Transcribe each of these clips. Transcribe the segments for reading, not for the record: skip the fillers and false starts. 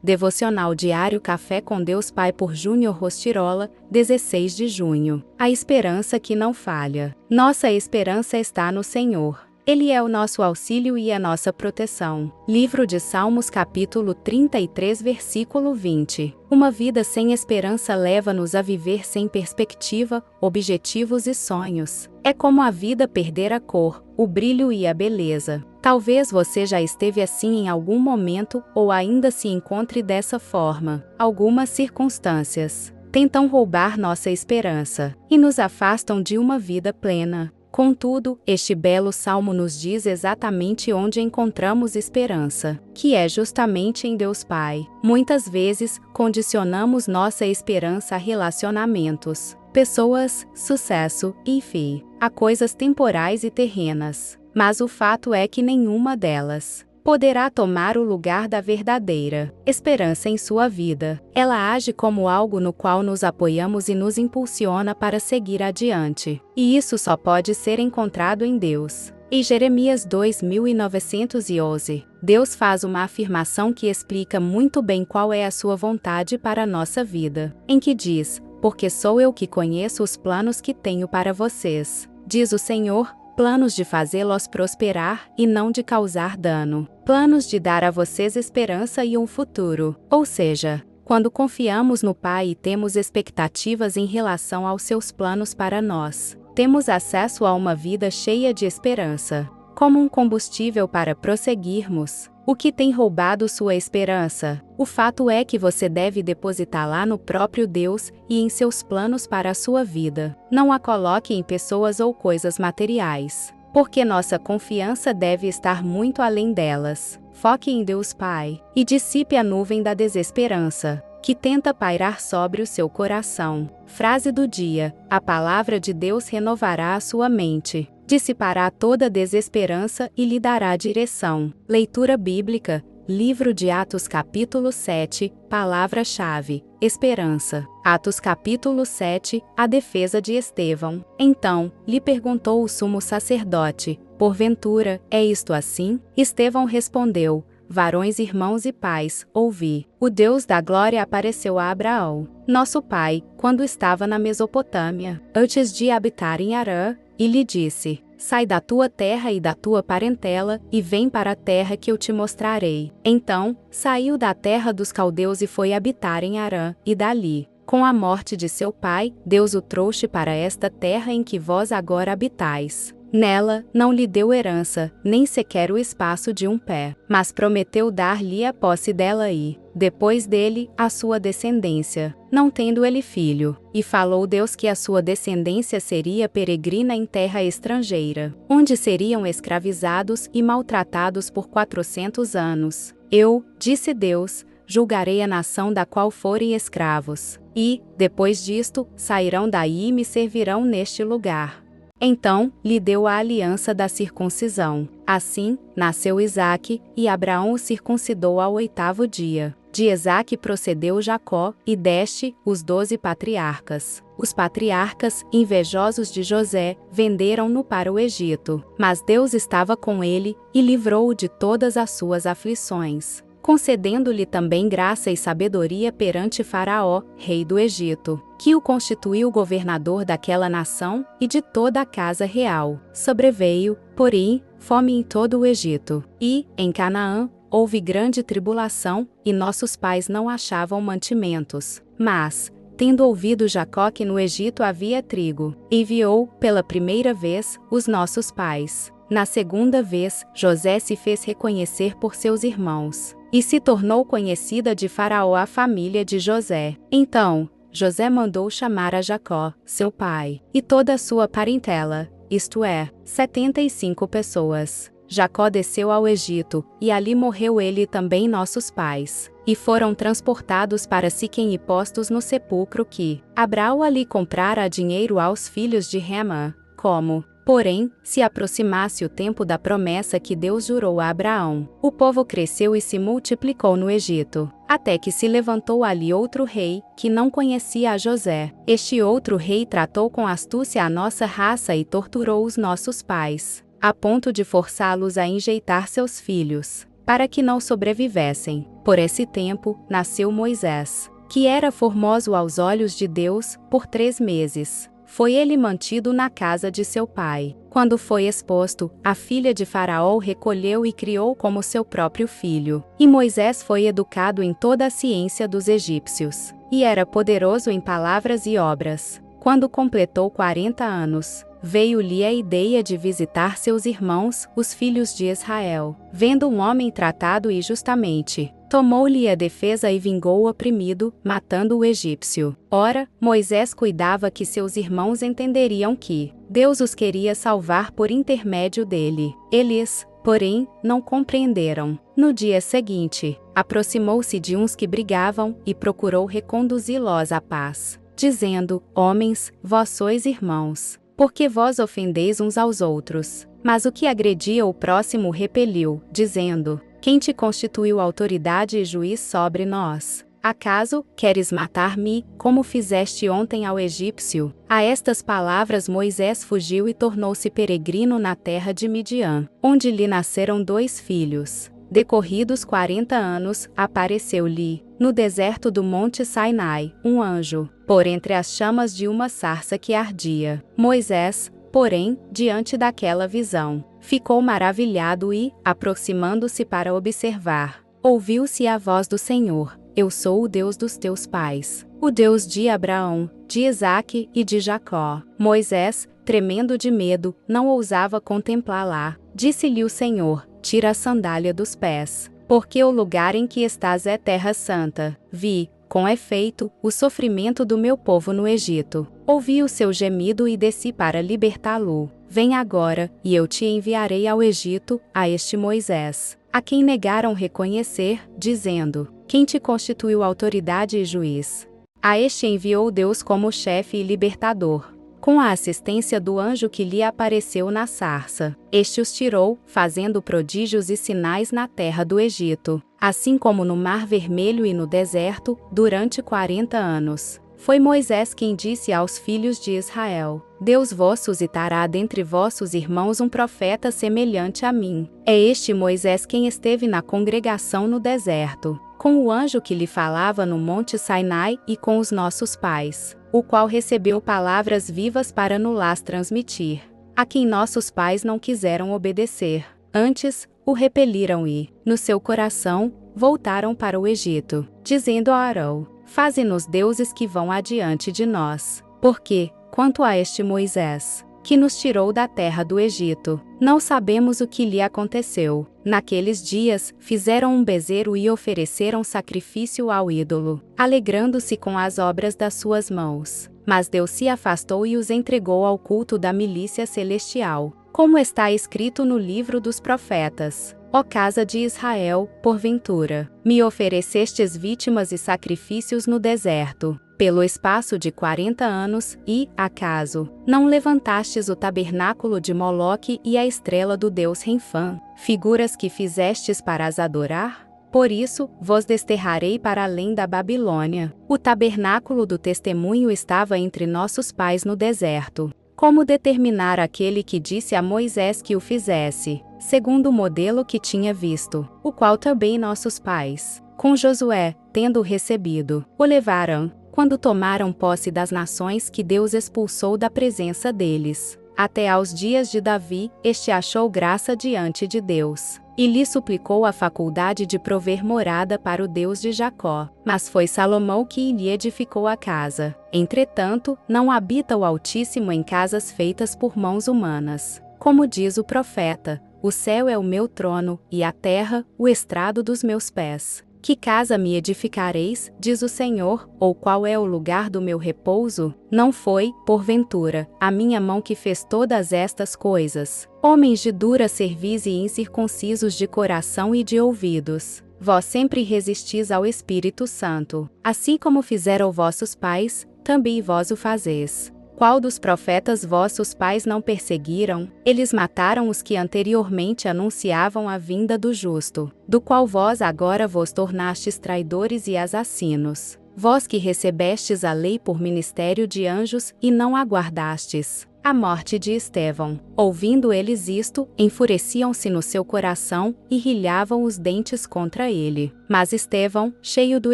Devocional Diário Café com Deus Pai por Júnior Rostirola, 16 de junho. A esperança que não falha. Nossa esperança está no Senhor. Ele é o nosso auxílio e a nossa proteção. Livro de Salmos capítulo 33 versículo 20. Uma vida sem esperança leva-nos a viver sem perspectiva, objetivos e sonhos. É como a vida perder a cor, o brilho e a beleza. Talvez você já esteve assim em algum momento ou ainda se encontre dessa forma. Algumas circunstâncias tentam roubar nossa esperança e nos afastam de uma vida plena. Contudo, este belo salmo nos diz exatamente onde encontramos esperança, que é justamente em Deus Pai. Muitas vezes, condicionamos nossa esperança a relacionamentos, pessoas, sucesso, enfim, a coisas temporais e terrenas. Mas o fato é que nenhuma delas poderá tomar o lugar da verdadeira esperança em sua vida. Ela age como algo no qual nos apoiamos e nos impulsiona para seguir adiante. E isso só pode ser encontrado em Deus. Em Jeremias 2911, Deus faz uma afirmação que explica muito bem qual é a sua vontade para a nossa vida, em que diz: "Porque sou eu que conheço os planos que tenho para vocês, diz o Senhor, planos de fazê-los prosperar e não de causar dano, planos de dar a vocês esperança e um futuro." Ou seja, quando confiamos no Pai e temos expectativas em relação aos seus planos para nós, temos acesso a uma vida cheia de esperança, como um combustível para prosseguirmos. O que tem roubado sua esperança? O fato é que você deve depositá-la no próprio Deus e em seus planos para a sua vida. Não a coloque em pessoas ou coisas materiais, porque nossa confiança deve estar muito além delas. Foque em Deus Pai e dissipe a nuvem da desesperança que tenta pairar sobre o seu coração. Frase do dia: a palavra de Deus renovará a sua mente, dissipará toda desesperança e lhe dará direção. Leitura bíblica, livro de Atos capítulo 7, palavra-chave: esperança. Atos capítulo 7, a defesa de Estevão. Então, lhe perguntou o sumo sacerdote: "Porventura, é isto assim?" Estevão respondeu: "Varões, irmãos e pais, ouvi. O Deus da glória apareceu a Abraão, nosso pai, quando estava na Mesopotâmia, antes de habitar em Harã, e lhe disse: Sai da tua terra e da tua parentela, e vem para a terra que eu te mostrarei." Então, saiu da terra dos caldeus e foi habitar em Harã, e dali, com a morte de seu pai, Deus o trouxe para esta terra em que vós agora habitais. Nela, não lhe deu herança, nem sequer o espaço de um pé, mas prometeu dar-lhe a posse dela e, depois dele, a sua descendência, não tendo ele filho. E falou Deus que a sua descendência seria peregrina em terra estrangeira, onde seriam escravizados e maltratados por 400 anos. "Eu, disse Deus, julgarei a nação da qual forem escravos, e, depois disto, sairão daí e me servirão neste lugar." Então, lhe deu a aliança da circuncisão. Assim, nasceu Isaque, e Abraão o circuncidou ao 8º dia. De Isaque procedeu Jacó, e deste, os 12 patriarcas. Os patriarcas, invejosos de José, venderam-no para o Egito. Mas Deus estava com ele, e livrou-o de todas as suas aflições, concedendo-lhe também graça e sabedoria perante Faraó, rei do Egito, que o constituiu governador daquela nação e de toda a casa real. Sobreveio, porém, fome em todo o Egito, e, em Canaã, houve grande tribulação, e nossos pais não achavam mantimentos. Mas, tendo ouvido Jacó que no Egito havia trigo, enviou, pela primeira vez, os nossos pais. Na segunda vez, José se fez reconhecer por seus irmãos, e se tornou conhecida de Faraó a família de José. Então, José mandou chamar a Jacó, seu pai, e toda a sua parentela, isto é, 75 pessoas. Jacó desceu ao Egito, e ali morreu ele e também nossos pais, e foram transportados para Siquém e postos no sepulcro que Abraão ali comprara a dinheiro aos filhos de Remã, como, porém, se aproximasse o tempo da promessa que Deus jurou a Abraão, o povo cresceu e se multiplicou no Egito, até que se levantou ali outro rei, que não conhecia a José. Este outro rei tratou com astúcia a nossa raça e torturou os nossos pais, a ponto de forçá-los a enjeitar seus filhos, para que não sobrevivessem. Por esse tempo, nasceu Moisés, que era formoso aos olhos de Deus, por 3 meses. Foi ele mantido na casa de seu pai. Quando foi exposto, a filha de Faraó o recolheu e criou como seu próprio filho. E Moisés foi educado em toda a ciência dos egípcios, e era poderoso em palavras e obras. Quando completou 40 anos, veio-lhe a ideia de visitar seus irmãos, os filhos de Israel. Vendo um homem tratado injustamente, tomou-lhe a defesa e vingou o oprimido, matando o egípcio. Ora, Moisés cuidava que seus irmãos entenderiam que Deus os queria salvar por intermédio dele. Eles, porém, não compreenderam. No dia seguinte, aproximou-se de uns que brigavam e procurou reconduzi-los à paz, dizendo: Homens, vós sois irmãos, porque vós ofendeis uns aos outros. Mas o que agredia o próximo repeliu, dizendo: Quem te constituiu autoridade e juiz sobre nós? Acaso queres matar-me, como fizeste ontem ao egípcio? A estas palavras Moisés fugiu e tornou-se peregrino na terra de Midian, onde lhe nasceram 2 filhos. Decorridos 40 anos, apareceu-lhe, no deserto do monte Sinai, um anjo, por entre as chamas de uma sarça que ardia. Moisés, porém, diante daquela visão, ficou maravilhado e, aproximando-se para observar, ouviu-se a voz do Senhor: Eu sou o Deus dos teus pais, o Deus de Abraão, de Isaque e de Jacó. Moisés, tremendo de medo, não ousava contemplá-la. Disse-lhe o Senhor: Tira a sandália dos pés, porque o lugar em que estás é terra santa. Vi, com efeito, o sofrimento do meu povo no Egito. Ouvi o seu gemido e desci para libertá-lo. Vem agora, e eu te enviarei ao Egito, a este Moisés, a quem negaram reconhecer, dizendo: Quem te constituiu autoridade e juiz? A este enviou Deus como chefe e libertador, com a assistência do anjo que lhe apareceu na sarça. Este os tirou, fazendo prodígios e sinais na terra do Egito, assim como no Mar Vermelho e no deserto, durante 40 anos. Foi Moisés quem disse aos filhos de Israel: Deus vos suscitará dentre vossos irmãos um profeta semelhante a mim. É este Moisés quem esteve na congregação no deserto, com o anjo que lhe falava no monte Sinai e com os nossos pais, o qual recebeu palavras vivas para nos transmitir, a quem nossos pais não quiseram obedecer. Antes, o repeliram e, no seu coração, voltaram para o Egito, dizendo a Arão: Faze-nos deuses que vão adiante de nós. Porque, quanto a este Moisés, que nos tirou da terra do Egito, não sabemos o que lhe aconteceu. Naqueles dias, fizeram um bezerro e ofereceram sacrifício ao ídolo, alegrando-se com as obras das suas mãos. Mas Deus se afastou e os entregou ao culto da milícia celestial, como está escrito no livro dos profetas: Ó casa de Israel, porventura, me oferecestes vítimas e sacrifícios no deserto, pelo espaço de 40 anos, e, acaso, não levantastes o tabernáculo de Moloque e a estrela do deus Renfã, figuras que fizestes para as adorar? Por isso, vos desterrarei para além da Babilônia. O tabernáculo do testemunho estava entre nossos pais no deserto. Como determinar aquele que disse a Moisés que o fizesse, segundo o modelo que tinha visto, o qual também nossos pais, com Josué, tendo-o recebido, o levaram, quando tomaram posse das nações que Deus expulsou da presença deles. Até aos dias de Davi, este achou graça diante de Deus, e lhe suplicou a faculdade de prover morada para o Deus de Jacó. Mas foi Salomão que lhe edificou a casa. Entretanto, não habita o Altíssimo em casas feitas por mãos humanas. Como diz o profeta: O céu é o meu trono, e a terra, o estrado dos meus pés. Que casa me edificareis, diz o Senhor, ou qual é o lugar do meu repouso? Não foi, porventura, a minha mão que fez todas estas coisas? Homens de dura cerviz e incircuncisos de coração e de ouvidos, vós sempre resistis ao Espírito Santo, assim como fizeram vossos pais, também vós o fazeis. Qual dos profetas vossos pais não perseguiram? Eles mataram os que anteriormente anunciavam a vinda do justo, do qual vós agora vos tornastes traidores e assassinos. Vós que recebestes a lei por ministério de anjos e não a guardastes. A morte de Estevão. Ouvindo eles isto, enfureciam-se no seu coração e rilhavam os dentes contra ele. Mas Estevão, cheio do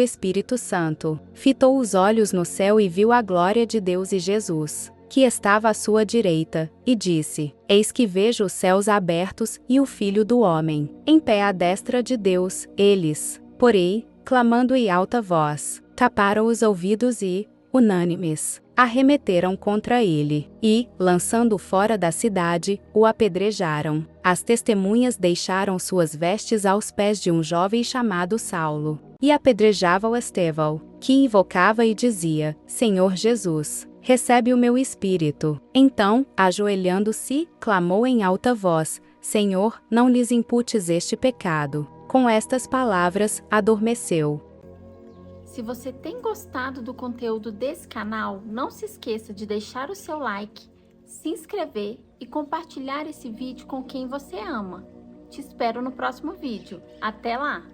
Espírito Santo, fitou os olhos no céu e viu a glória de Deus e Jesus, que estava à sua direita, e disse: Eis que vejo os céus abertos e o Filho do Homem, em pé à destra de Deus. Eles, porém, clamando em alta voz, taparam os ouvidos e, unânimes, arremeteram contra ele, e, lançando-o fora da cidade, o apedrejaram. As testemunhas deixaram suas vestes aos pés de um jovem chamado Saulo, e apedrejavam Estevão, que invocava e dizia: Senhor Jesus, recebe o meu espírito. Então, ajoelhando-se, clamou em alta voz: Senhor, não lhes imputes este pecado. Com estas palavras, adormeceu. Se você tem gostado do conteúdo desse canal, não se esqueça de deixar o seu like, se inscrever e compartilhar esse vídeo com quem você ama. Te espero no próximo vídeo. Até lá!